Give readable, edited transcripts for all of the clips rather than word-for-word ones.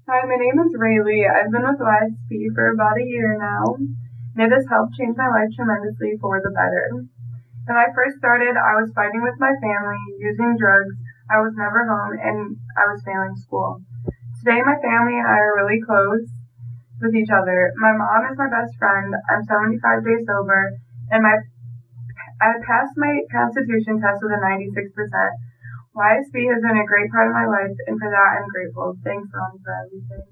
Hi, my name is Rayleigh. I've been with YSP for about a year now, and it has helped change my life tremendously for the better. When I first started, I was fighting with my family, using drugs, I was never home, and I was failing school. Today, my family and I are really close with each other. My mom is my best friend. I'm 75 days sober, and I passed my constitution test with a 96%. YSB has been a great part of my life, and for that I'm grateful. Thanks, Mom, for everything.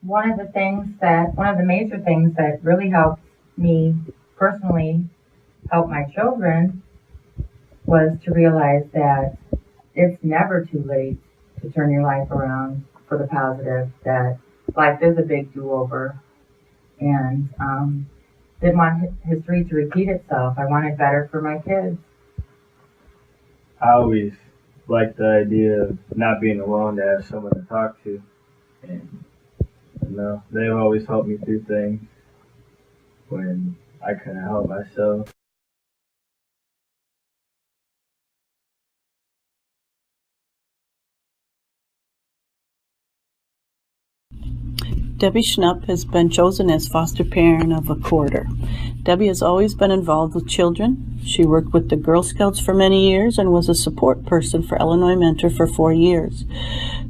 One of the major things that really helped me personally help my children was to realize that it's never too late to turn your life around for the positive, that life is a big do-over, and didn't want history to repeat itself. I wanted better for my kids. I always liked the idea of not being alone, to have someone to talk to. And they've always helped me through things when I couldn't help myself. Debbie Schnupp has been chosen as foster parent of a quarter. Debbie has always been involved with children. She worked with the Girl Scouts for many years and was a support person for Illinois Mentor for 4 years.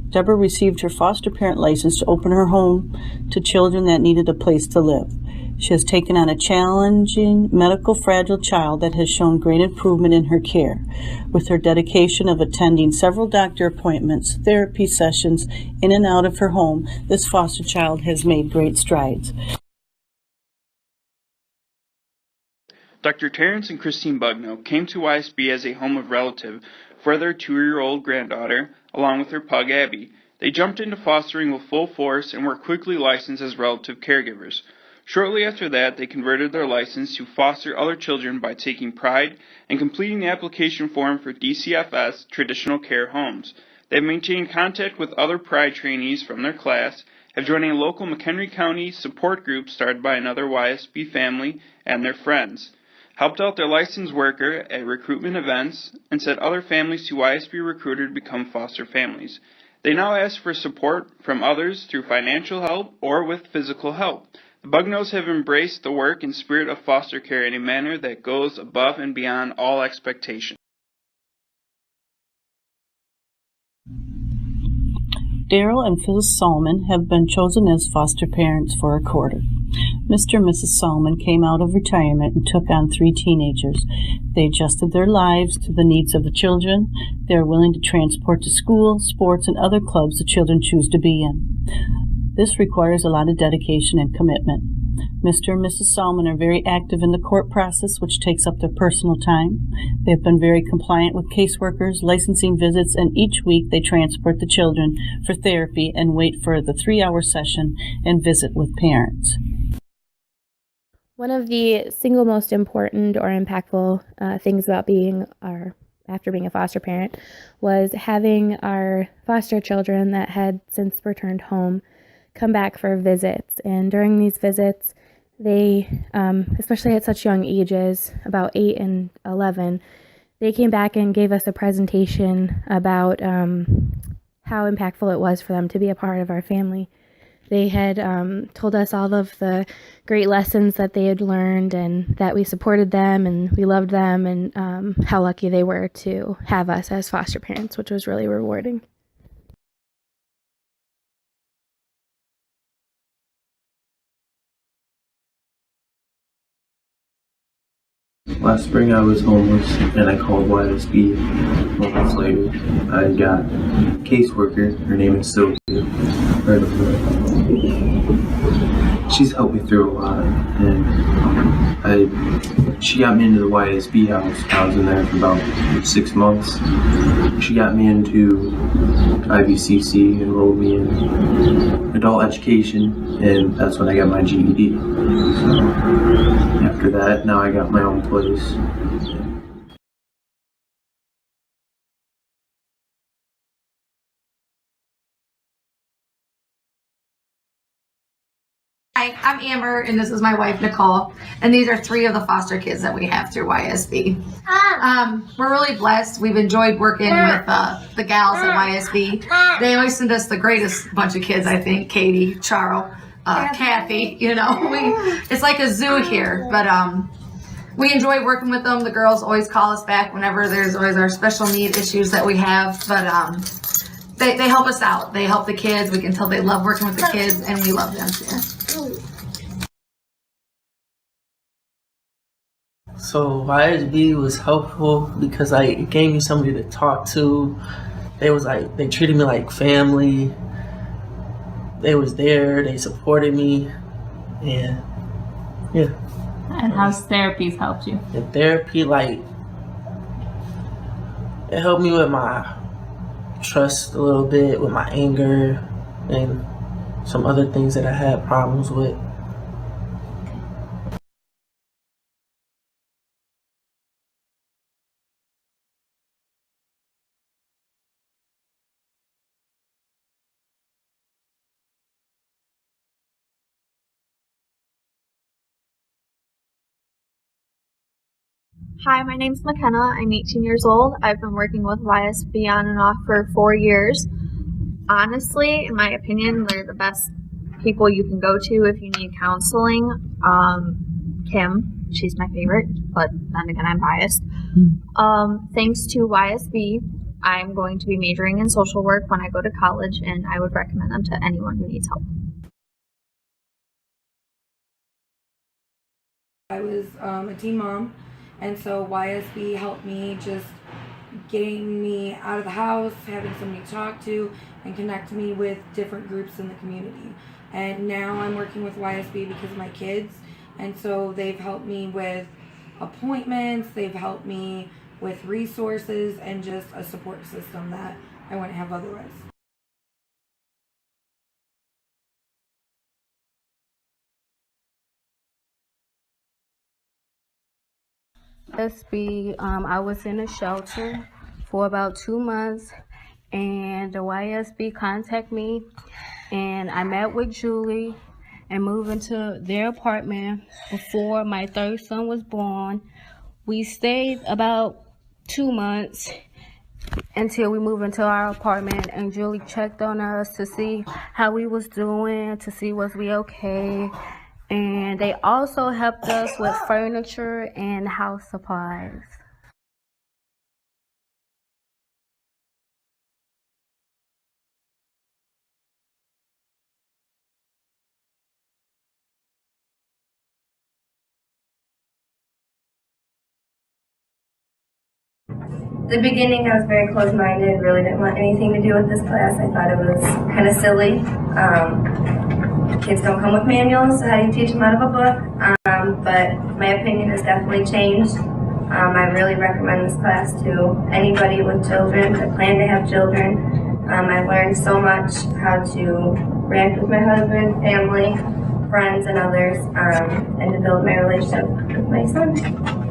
Deborah received her foster parent license to open her home to children that needed a place to live. She has taken on a challenging, medical fragile child that has shown great improvement in her care. With her dedication of attending several doctor appointments, therapy sessions, in and out of her home, this foster child has made great strides. Dr. Terrence and Christine Bugno came to YSB as a home of relative for their 2-year-old granddaughter, along with her pug Abby. They jumped into fostering with full force and were quickly licensed as relative caregivers. Shortly after that, they converted their license to foster other children by taking pride and completing the application form for DCFS Traditional Care Homes. They have maintained contact with other Pride trainees from their class, have joined a local McHenry County support group started by another YSB family and their friends, helped out their licensed worker at recruitment events, and sent other families to YSB Recruiter to become foster families. They now ask for support from others through financial help or with physical help. The Bugnos have embraced the work and spirit of foster care in a manner that goes above and beyond all expectation. Daryl and Phyllis Salmon have been chosen as foster parents for a quarter. Mr. and Mrs. Salmon came out of retirement and took on 3 teenagers. They adjusted their lives to the needs of the children. They are willing to transport to school, sports, and other clubs the children choose to be in. This requires a lot of dedication and commitment. Mr. and Mrs. Salmon are very active in the court process, which takes up their personal time. They have been very compliant with caseworkers, licensing visits, and each week they transport the children for therapy and wait for the 3-hour session and visit with parents. One of the single most important or impactful things about after being a foster parent was having our foster children that had since returned home come back for visits. And during these visits, they, especially at such young ages, about 8 and 11, they came back and gave us a presentation about how impactful it was for them to be a part of our family. They had told us all of the great lessons that they had learned and that we supported them and we loved them, and how lucky they were to have us as foster parents, which was really rewarding. Last spring I was homeless and I called YSB. Months later, I got a caseworker. Her name is Sylvia. She's helped me through a lot, and she got me into the YSB house. I was in there for about 6 months. She got me into IVCC, enrolled me in adult education, and that's when I got my GED. So after that, now I got my own place. Hi, I'm Amber, and this is my wife, Nicole, and these are 3 of the foster kids that we have through YSB. We're really blessed. We've enjoyed working with the gals at YSB. They always send us the greatest bunch of kids, I think. Katie, Charles, Kathy, you know. It's like a zoo here, but we enjoy working with them. The girls always call us back whenever there's always our special need issues that we have, but they help us out. They help the kids. We can tell they love working with the kids, and we love them too. So YSB was helpful because it gave me somebody to talk to. They treated me like family. They was there, they supported me, and yeah. And how's therapies helped you? And therapy, it helped me with my trust a little bit, with my anger, and some other things that I had problems with. Hi, my name's McKenna. I'm 18 years old. I've been working with YSB on and off for 4 years. Honestly, in my opinion, they're the best people you can go to if you need counseling. Kim, she's my favorite, but then again, I'm biased. Thanks to YSB, I'm going to be majoring in social work when I go to college, and I would recommend them to anyone who needs help. I was a teen mom. And so YSB helped me just getting me out of the house, having somebody to talk to, and connect me with different groups in the community. And now I'm working with YSB because of my kids. And so they've helped me with appointments, they've helped me with resources, and just a support system that I wouldn't have otherwise. YSB, I was in a shelter for about 2 months, and the YSB contacted me, and I met with Julie and moved into their apartment before my 3rd son was born. We stayed about 2 months until we moved into our apartment, and Julie checked on us to see how we was doing, to see was we okay. And they also helped us with furniture and house supplies. The beginning, I was very closed-minded, really didn't want anything to do with this class. I thought it was kind of silly. Kids don't come with manuals, so how do you teach them out of a book? But my opinion has definitely changed. I really recommend this class to anybody with children that plan to have children. I've learned so much how to react with my husband, family, friends, and others, and to build my relationship with my son.